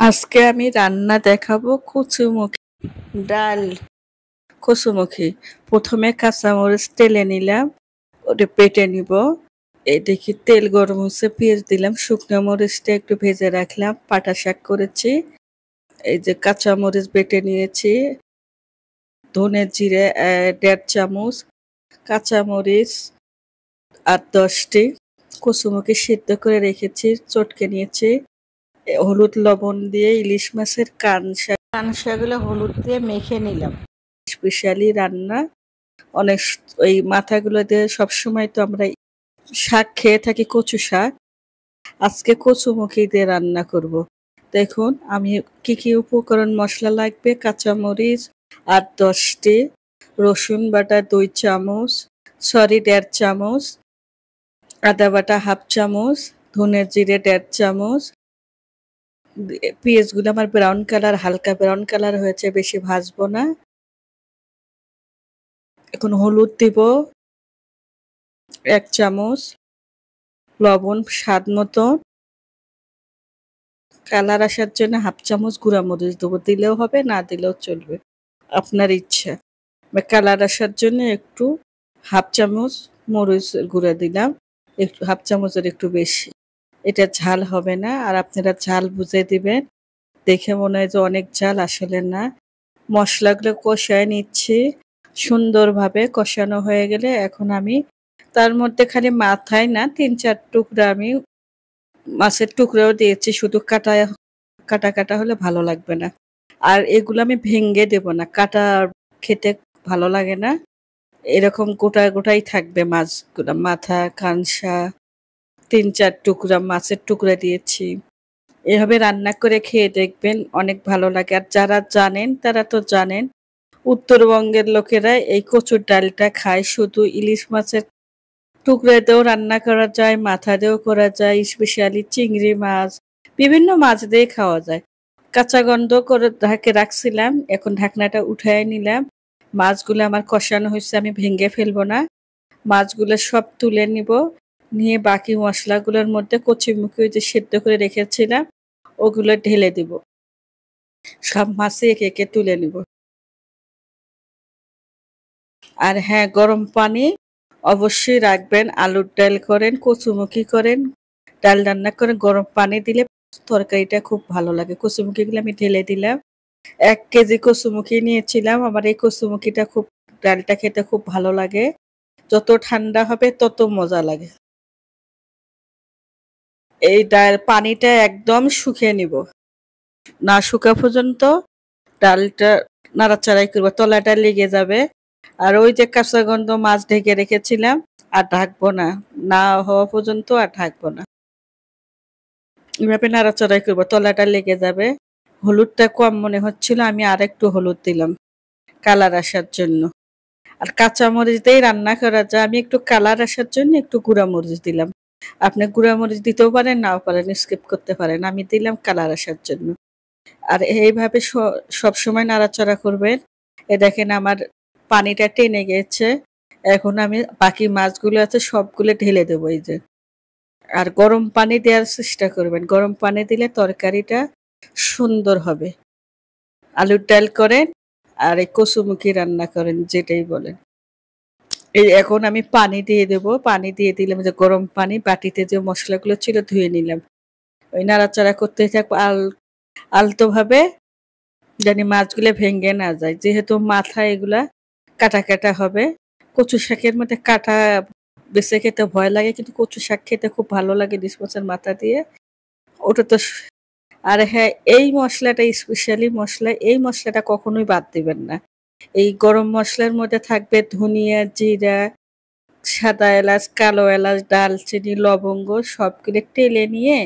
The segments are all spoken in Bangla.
আজকে আমি রান্না দেখাবো কচুমুখী ডাল। কচুমুখী প্রথমে কাঁচামরিচ তেলে নিলাম, ওটা বেটে নিব। এই দেখি তেল গরম হচ্ছে, পেঁয়াজ দিলাম, শুকনো মরিচটা একটু ভেজে রাখলাম, পাটা শাক করেছি। এই যে কাঁচামরিচ বেটে নিয়েছি, ধনে জিরে 1.5 চামচ, কাঁচামরিচ 8-10টি, কচুমুখী সিদ্ধ করে রেখেছি, চটকে নিয়েছি। হলুদ লবণ দিয়ে ইলিশ মাছের কানসাগুলো হলুদ দিয়ে মেখে নিলাম। স্পেশালি রান্না, অনেক ওই মাথাগুলো দিয়ে সবসময় তো আমরা শাক খেয়ে থাকি, কচু শাক। আজকে কচুমুখী দিয়ে রান্না করব। দেখুন আমি কি কি উপকরণ মশলা লাগবে: কাঁচামরিচ 8-10টি, রসুন বাটা 2 চামচ, 1.5 চামচ, আদা বাটা 1/2 চামচ, ধনে জিরে 1.5 চামচ। পেঁয়াজগুলো আমার ব্রাউন কালার, হালকা ব্রাউন কালার হয়েছে, বেশি ভাজবো না। এখন হলুদ দিব 1 চামচ, লবণ স্বাদ মতো, কালার আসার জন্য 1/2 চামচ গুঁড়া মরিচ দেবো, দিলেও হবে না দিলেও চলবে, আপনার ইচ্ছা। কালার আসার জন্য একটু 1/2 চামচ মরিচ গুঁড়া দিলাম, একটু 1/2 চামচের একটু বেশি। এটা ঝাল হবে না, আর আপনারা ঝাল বুঝে দিবেন। দেখে মনে হয় যে অনেক ঝাল, আসলে না। মশলাগুলো কষায় নিচ্ছি সুন্দরভাবে। কষানো হয়ে গেলে এখন আমি তার মধ্যে খালি মাথায় না 3-4 টুকরা আমি মাছের টুকরাও দিয়েছি, শুধু কাটা কাটা কাটা হলে ভালো লাগবে না। আর এগুলো আমি ভেঙে দেব না, কাটা খেতে ভালো লাগে না। এরকম গোটা গোটাই থাকবে মাছগুলো, মাথা কানসা 3-4 টুকরা মাছের টুকরা দিয়েছি। এভাবে রান্না করে খেয়ে দেখবেন, অনেক ভালো লাগে। আর যারা জানেন তারা তো জানেন, উত্তরবঙ্গের লোকেরা এই কচুর ডালটা খায়। শুধু ইলিশ মাছের টুকরা দিয়েও রান্না করা যায়, মাথা দিয়েও করা যায়, স্পেশালি চিংড়ি মাছ, বিভিন্ন মাছ দিয়ে খাওয়া যায়। কাঁচা গন্ধ করে ঢাকে রাখছিলাম, এখন ঢাকনাটা উঠায় নিলাম। মাছগুলো আমার কষানো হয়েছে, আমি ভেঙে ফেলবো না। মাছগুলো সব তুলে নিব, নিয়ে বাকি মশলাগুলোর মধ্যে কচুমুখী যে সেদ্ধ করে রেখেছিলাম ওগুলো ঢেলে দিব। সব মাছে একে একে তুলে নিব। আর হ্যাঁ, গরম পানি অবশ্যই রাখবেন। আলুর ডাল করেন, কচুমুখী করেন, ডাল রান্না করে গরম পানি দিলে তরকারিটা খুব ভালো লাগে। কচুমুখীগুলো আমি ঢেলে দিলাম। 1 কেজি কচুমুখী নিয়েছিলাম। আমার এই কচুমুখীটা খুব, ডালটা খেতে খুব ভালো লাগে। যত ঠান্ডা হবে তত মজা লাগে। এই ডাল পানিটা একদম শুকিয়ে নিব, না শুকা পর্যন্ত ডালটা নাড়াচাড়াই করবো, তলাটা লেগে যাবে। আর ওই যে কাঁচা গন্ধ, মাছ ঢেকে রেখেছিলাম, আর ঢাকবো না, না হওয়া পর্যন্ত আর ঢাকবো না। এভাবে নাড়াচাড়াই করবো, তলাটা লেগে যাবে। হলুদটা কম মনে হচ্ছিল, আমি আর একটু হলুদ দিলাম কালার আসার জন্য। আর কাঁচামরিচ দিয়েই রান্না করা যায়, আমি একটু কালার আসার জন্য একটু গুঁড়া মরিচ দিলাম। আপনি গুঁড়া মরিচ দিতেও পারেন, নাও পারেন, স্কিপ করতে পারেন। আমি দিলাম কালার আসার জন্য। আর এইভাবে সবসময় নাড়াচাড়া করবেন। এ দেখেন আমার পানিটা টেনে গেছে। এখন আমি বাকি মাছগুলো আছে সবগুলো ঢেলে দেবো এই যে। আর গরম পানি দেওয়ার চেষ্টা করবেন, গরম পানি দিলে তরকারিটা সুন্দর হবে। আলুর ডাল করেন আর এই কচুমুখী রান্না করেন, যেটাই বলেন। এই এখন আমি পানি দিয়ে দেব, পানি দিয়ে দিলাম যে গরম পানি, বাটিতে যে মশলাগুলো ছিল ধুয়ে নিলাম। ওই নাড়াচাড়া করতে থাকবো আলতো ভাবে, জানি মাছগুলো ভেঙে না যায়, যেহেতু মাথা এগুলা কাটা কাটা হবে। কচু শাকের মধ্যে কাটা বেছে খেতে ভয় লাগে, কিন্তু কচু শাক খেতে খুব ভালো লাগে ইলিশ মাছের মাথা দিয়ে। ওটা তো আর হ্যাঁ, এই মশলাটা স্পেশালি মশলা, এই মশলাটা কখনোই বাদ দিবেন না। এই গরম মশলার মধ্যে থাকবে ধনিয়া, জিরা, সাদা এলাচ, কালো এলাচ, দারচিনি, লবঙ্গ সবগুলো টেলে নিয়ে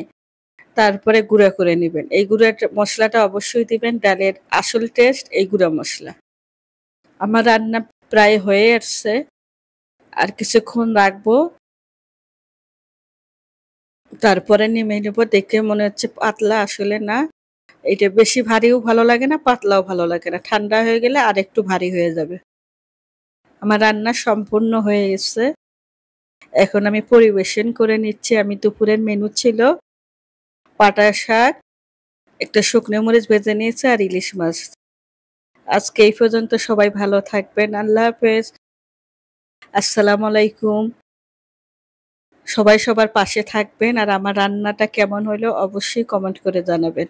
তারপরে গুঁড়া করে নিবেন। এই গুঁড়া মশলাটা অবশ্যই দিবেন, ডালের আসল টেস্ট এই গুঁড়া মশলা। আমার রান্না প্রায় হয়ে আসছে, আর কিছুক্ষণ রাখবো, তারপরে নেমে নেব। দেখে মনে হচ্ছে পাতলা, আসলে না। এটা বেশি ভারীও ভালো লাগে না, পাতলাও ভালো লাগে না। ঠান্ডা হয়ে গেলে আর একটু ভারী হয়ে যাবে। আমার রান্না সম্পূর্ণ হয়ে গেছে, এখন আমি পরিবেশন করে নিচ্ছি। আমি দুপুরের মেনু ছিল পাটা শাক, একটা শুকনো মরিচ ভেজে নিয়েছি আর ইলিশ মাছ। আজকে এই পর্যন্ত, সবাই ভালো থাকবেন। আল্লাহ হাফেজ। আসসালামু আলাইকুম। সবাই সবার পাশে থাকবেন আর আমার রান্নাটা কেমন হলো অবশ্যই কমেন্ট করে জানাবেন।